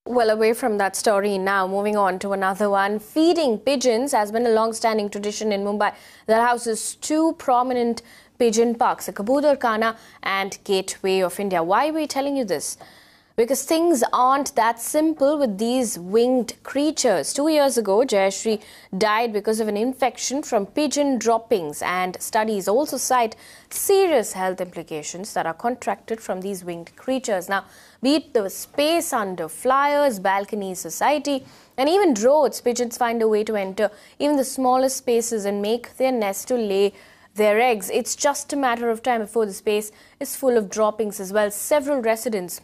Well, away from that story now, moving on to another one. Feeding pigeons has been a long-standing tradition in Mumbai that houses two prominent pigeon parks, the Kabutar Khana and Gateway of India. Why are we telling you this? Because things aren't that simple with these winged creatures. 2 years ago, Jayashree died because of an infection from pigeon droppings, and studies also cite serious health implications that are contracted from these winged creatures. Now, be it the space under flyers, balconies, society, and even roads, pigeons find a way to enter even the smallest spaces and make their nest to lay their eggs. It's just a matter of time before the space is full of droppings as well. Several residents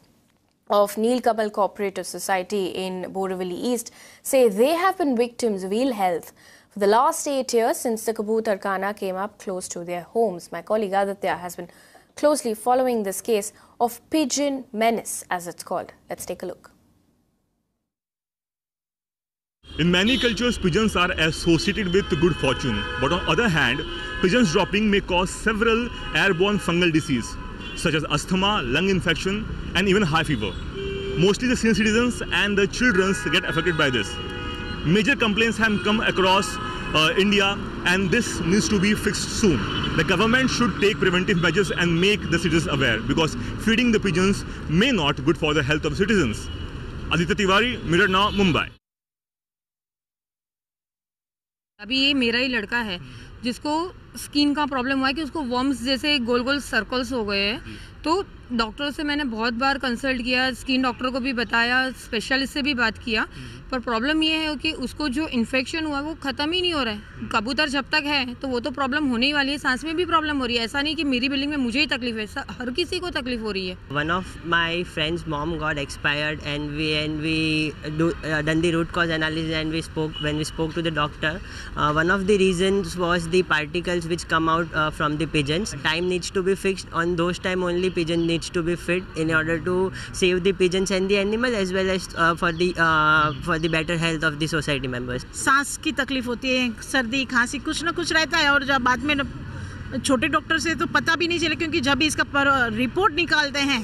of Neelkamal Cooperative Society in Borivali East say they have been victims of ill health for the last 8 years since the Kabutar Khana came up close to their homes. My colleague Aditya has been closely following this case of pigeon menace, as it's called. Let's take a look. In many cultures, pigeons are associated with good fortune. But on the other hand, pigeons dropping may cause several airborne fungal diseases, such as asthma, lung infection, and even high fever. Mostly the senior citizens and the children get affected by this. Major complaints have come across India, and this needs to be fixed soon. The government should take preventive measures and make the citizens aware, because feeding the pigeons may not good for the health of citizens. Aditya Tiwari, Mirror Now, Mumbai. अभी ये मेरा ही लड़का है जिसको skin का problem हुआ है कि उसको वर्म्स जैसे गोल गोल सर्कल्स हो गए हैं। तो डॉक्टर से मैंने बहुत बार कंसल्ट किया, स्किन डॉक्टर को भी बताया, स्पेशलिस्ट से भी बात किया, पर प्रॉब्लम ये है कि उसको जो इन्फेक्शन हुआ वो ख़त्म ही नहीं हो रहा है। कबूतर जब तक है तो वो तो प्रॉब्लम होने ही वाली है, सांस में भी प्रॉब्लम हो रही है। ऐसा नहीं कि मेरी बिल्डिंग में मुझे ही तकलीफ है, हर किसी को तकलीफ हो रही है। One of my friend's mom got expired, and we done the root cause analysis, and when we spoke to the doctor, one of the reasons was the particles which come out from the pigeons. Time needs to be fixed. On those time only pigeon needs to be fed in order to save the pigeons and the animal, as well as for the better health of the society members. सांस की तकलीफ होती है, सर्दी खांसी कुछ ना कुछ रहता है, और जब बाद में छोटे डॉक्टर से तो पता भी नहीं चले, क्योंकि जब भी इसका रिपोर्ट निकालते हैं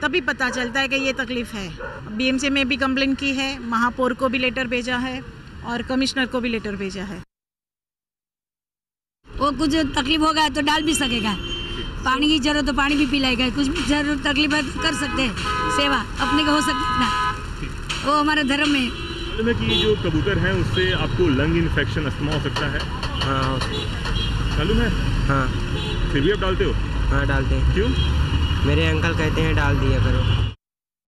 तभी पता चलता है कि ये तकलीफ है। बीएमसी में भी कंप्लेन की है, महापौर को भी लेटर भेजा है और कमिश्नर को भी लेटर भेजा है। वो कुछ तकलीफ होगा तो डाल भी सकेगा, पानी की जरूरत तो पानी भी पिलाएगा, कुछ भी जरूरत तकलीफ है तो कर सकते हैं, सेवा अपने को हो सकती है, वो हमारा धर्म है। मालूम है कि जो कबूतर हैं उससे आपको लंग इन्फेक्शन, अस्थमा हो सकता है। हाँ मालूम है। हाँ फिर भी आप डालते हो? हाँ डालते हैं। क्यों? मेरे अंकल कहते हैं डाल दिया करो।